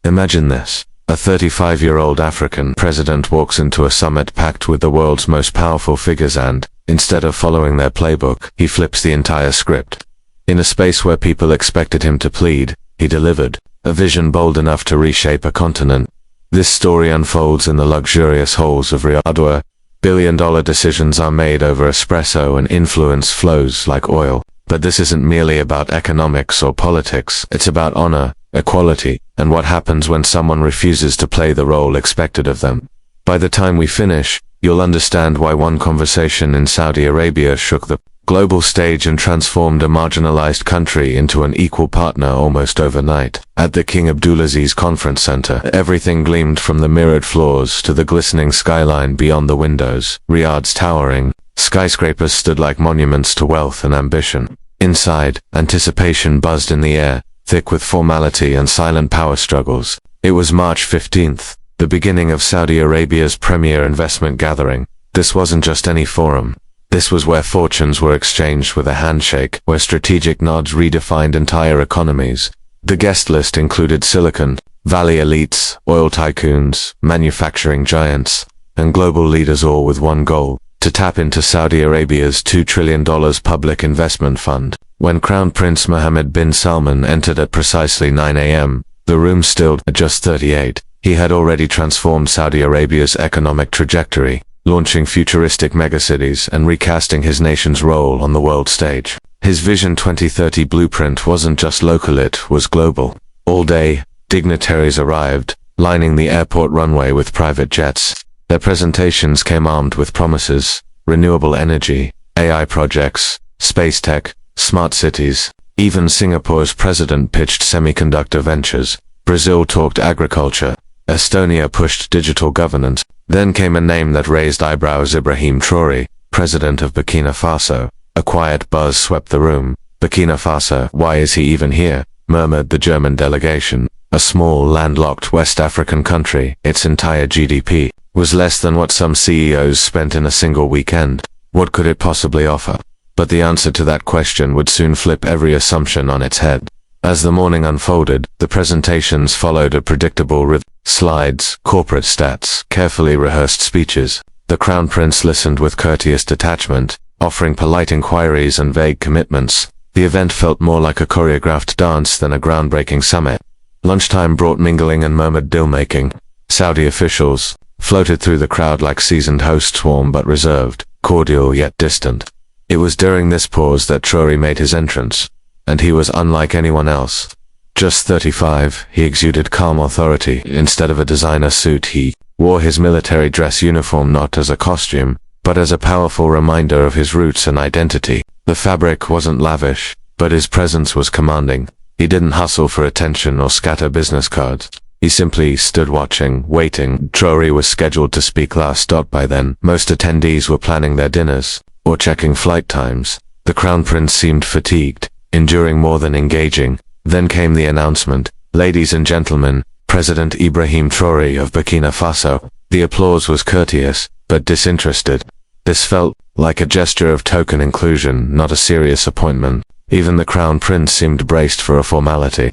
Imagine this. A 35-year-old African president walks into a summit packed with the world's most powerful figures and, instead of following their playbook, he flips the entire script. In a space where people expected him to plead, he delivered a vision bold enough to reshape a continent. This story unfolds in the luxurious halls of Riyadh, where billion-dollar decisions are made over espresso and influence flows like oil. But this isn't merely about economics or politics, it's about honor, equality, and what happens when someone refuses to play the role expected of them. By the time we finish, you'll understand why one conversation in Saudi Arabia shook the global stage and transformed a marginalized country into an equal partner almost overnight. At the King Abdulaziz Conference Center, everything gleamed from the mirrored floors to the glistening skyline beyond the windows. Riyadh's towering skyscrapers stood like monuments to wealth and ambition. Inside, anticipation buzzed in the air, thick with formality and silent power struggles. It was March 15th, the beginning of Saudi Arabia's premier investment gathering. This wasn't just any forum. This was where fortunes were exchanged with a handshake, where strategic nods redefined entire economies. The guest list included Silicon Valley elites, oil tycoons, manufacturing giants, and global leaders, all with one goal: to tap into Saudi Arabia's $2 trillion public investment fund. When Crown Prince Mohammed bin Salman entered at precisely 9 a.m., the room stilled. At just 38, he had already transformed Saudi Arabia's economic trajectory, launching futuristic megacities and recasting his nation's role on the world stage. His Vision 2030 blueprint wasn't just local, it was global. All day, dignitaries arrived, lining the airport runway with private jets. Their presentations came armed with promises: renewable energy, AI projects, space tech, smart cities. Even Singapore's president pitched semiconductor ventures. Brazil talked agriculture. Estonia pushed digital governance. Then came a name that raised eyebrows: Ibrahim Traoré, president of Burkina Faso. A quiet buzz swept the room. Burkina Faso, why is he even here? Murmured the German delegation. A small, landlocked West African country, its entire GDP was less than what some CEOs spent in a single weekend. What could it possibly offer? But the answer to that question would soon flip every assumption on its head. As the morning unfolded, the presentations followed a predictable rhythm: slides, corporate stats, carefully rehearsed speeches. The Crown Prince listened with courteous detachment, offering polite inquiries and vague commitments. The event felt more like a choreographed dance than a groundbreaking summit. Lunchtime brought mingling and murmured deal-making. Saudi officials floated through the crowd like seasoned hosts, warm but reserved, cordial yet distant. It was during this pause that Traoré made his entrance, and he was unlike anyone else. Just 35, he exuded calm authority. Instead of a designer suit, he wore his military dress uniform not as a costume, but as a powerful reminder of his roots and identity. The fabric wasn't lavish, but his presence was commanding. He didn't hustle for attention or scatter business cards. He simply stood watching, waiting. Traoré was scheduled to speak last. By then, most attendees were planning their dinners or checking flight times. The Crown Prince seemed fatigued, enduring more than engaging. Then came the announcement: ladies and gentlemen, President Ibrahim Traoré of Burkina Faso. The applause was courteous, but disinterested. This felt like a gesture of token inclusion, not a serious appointment. Even the Crown Prince seemed braced for a formality.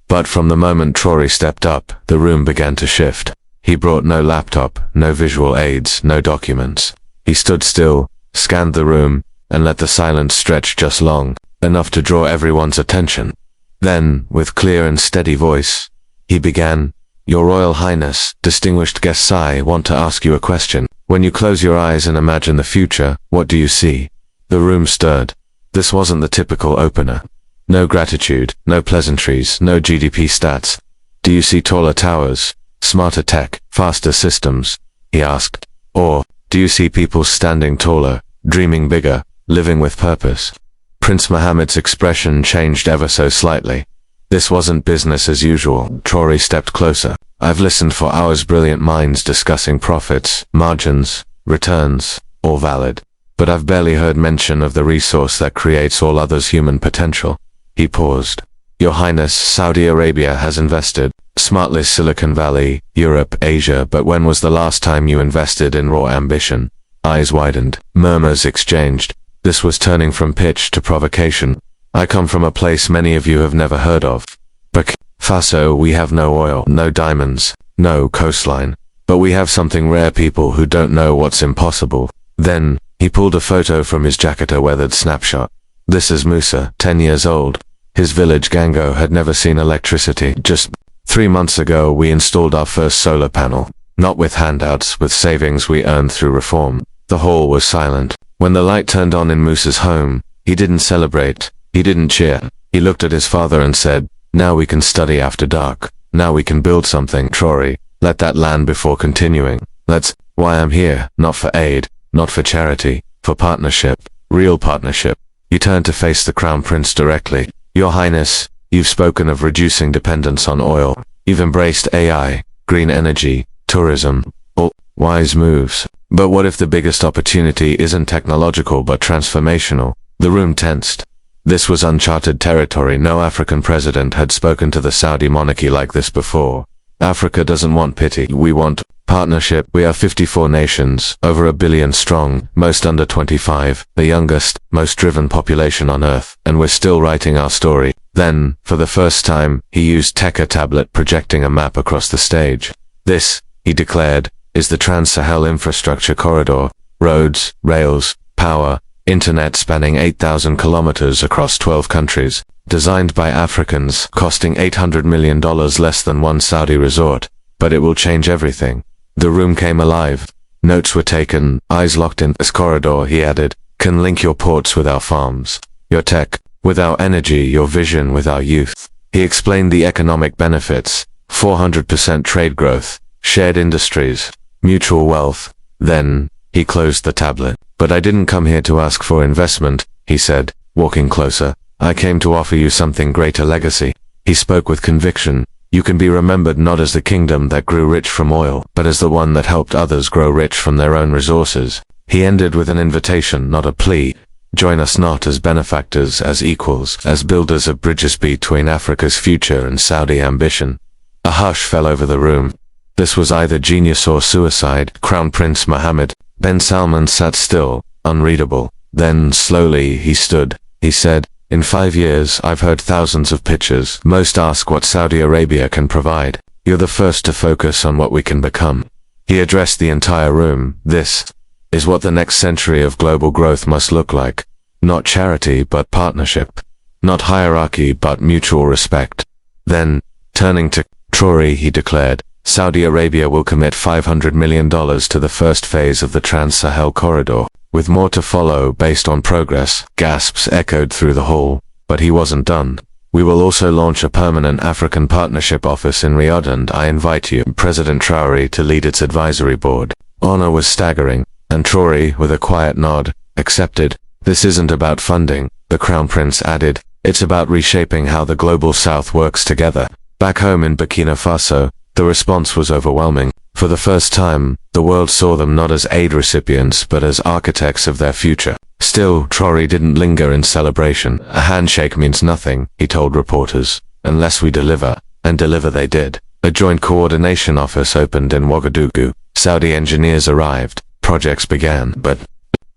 But from the moment Traoré stepped up, the room began to shift. He brought no laptop, no visual aids, no documents. He stood still, scanned the room, and let the silence stretch just long enough to draw everyone's attention. Then, with clear and steady voice, he began: Your Royal Highness, distinguished guests, I want to ask you a question. When you close your eyes and imagine the future, what do you see? The room stirred. This wasn't the typical opener. No gratitude, no pleasantries, no GDP stats. Do you see taller towers, smarter tech, faster systems? He asked. Or, do you see people standing taller, dreaming bigger, living with purpose? Prince Mohammed's expression changed ever so slightly. This wasn't business as usual. Traoré stepped closer. I've listened for hours, brilliant minds discussing profits, margins, returns, all valid. But I've barely heard mention of the resource that creates all others' human potential. He paused. Your Highness, Saudi Arabia has invested. Smartless Silicon Valley, Europe, Asia, but when was the last time you invested in raw ambition? Eyes widened. Murmurs exchanged. This was turning from pitch to provocation. I come from a place many of you have never heard of. Burkina Faso, we have no oil, no diamonds, no coastline. But we have something rare, people who don't know what's impossible. Then, he pulled a photo from his jacket, a weathered snapshot. This is Musa, 10 years old. His village Gango had never seen electricity. Just 3 months ago we installed our first solar panel. Not with handouts, with savings we earned through reform. The hall was silent. When the light turned on in Musa's home, he didn't celebrate. He didn't cheer. He looked at his father and said, "Now we can study after dark. Now we can build something." Traoré, let that land before continuing. That's why I'm here, not for aid, not for charity, for partnership, real partnership. He turned to face the Crown Prince directly. "Your Highness, you've spoken of reducing dependence on oil. You've embraced AI, green energy, tourism, all wise moves. But what if the biggest opportunity isn't technological but transformational?" The room tensed. This was uncharted territory. No African president had spoken to the Saudi monarchy like this before. Africa doesn't want pity. We want partnership. We are 54 nations, over 1 billion strong, most under 25, the youngest, most driven population on Earth, and we're still writing our story. Then, for the first time, he used a tablet projecting a map across the stage. "This," he declared, "is the Trans-Sahel Infrastructure Corridor. Roads, rails, power, internet spanning 8,000 kilometers across 12 countries. Designed by Africans, costing $800 million less than one Saudi resort. But it will change everything." The room came alive. Notes were taken, eyes locked in. "This corridor," he added, "can link your ports with our farms, your tech with our energy, your vision with our youth." He explained the economic benefits: 400% trade growth, shared industries, mutual wealth. Then, he closed the tablet. "But I didn't come here to ask for investment," he said, walking closer. "I came to offer you something greater, legacy." He spoke with conviction. "You can be remembered not as the kingdom that grew rich from oil, but as the one that helped others grow rich from their own resources." He ended with an invitation, not a plea. "Join us not as benefactors, as equals, as builders of bridges between Africa's future and Saudi ambition." A hush fell over the room. This was either genius or suicide. Crown Prince Mohammed bin Salman sat still, unreadable. Then, slowly, he stood. He said, "In 5 years, I've heard thousands of pitches. Most ask what Saudi Arabia can provide. You're the first to focus on what we can become." He addressed the entire room. "This is what the next century of global growth must look like. Not charity, but partnership. Not hierarchy, but mutual respect." Then, turning to Traoré, he declared, "Saudi Arabia will commit $500 million to the first phase of the Trans-Sahel Corridor, with more to follow based on progress." Gasps echoed through the hall. But he wasn't done. "We will also launch a permanent African partnership office in Riyadh, and I invite you, President Traoré, to lead its advisory board." Honor was staggering, and Traoré, with a quiet nod, accepted. "This isn't about funding," the Crown Prince added. "It's about reshaping how the global South works together." Back home in Burkina Faso, the response was overwhelming. For the first time, the world saw them not as aid recipients but as architects of their future. Still, Traoré didn't linger in celebration. "A handshake means nothing," he told reporters, "unless we deliver." And deliver they did. A joint coordination office opened in Ouagadougou. Saudi engineers arrived. Projects began. But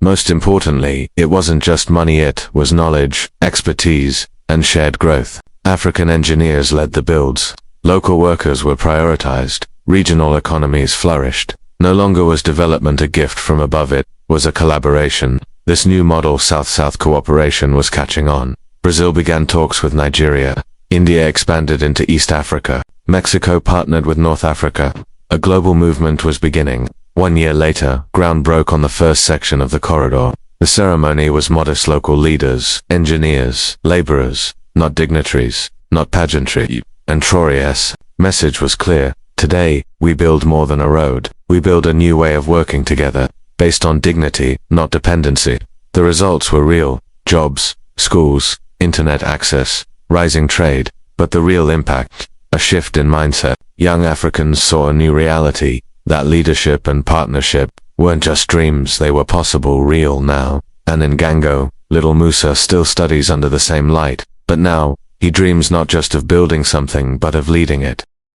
most importantly, it wasn't just money, it was knowledge, expertise, and shared growth. African engineers led the builds. Local workers were prioritized. Regional economies flourished. No longer was development a gift from above, it was a collaboration. This new model, South-South cooperation, was catching on. Brazil began talks with Nigeria. India expanded into East Africa. Mexico partnered with North Africa. A global movement was beginning. 1 year later, ground broke on the first section of the corridor. The ceremony was modest: local leaders, engineers, laborers, not dignitaries, not pageantry. And Traoré's message was clear. "Today, we build more than a road. We build a new way of working together, based on dignity, not dependency." The results were real: jobs, schools, internet access, rising trade. But the real impact: a shift in mindset. Young Africans saw a new reality, that leadership and partnership weren't just dreams, they were possible, real now. And in Gango, little Musa still studies under the same light, but now, he dreams not just of building something but of leading it.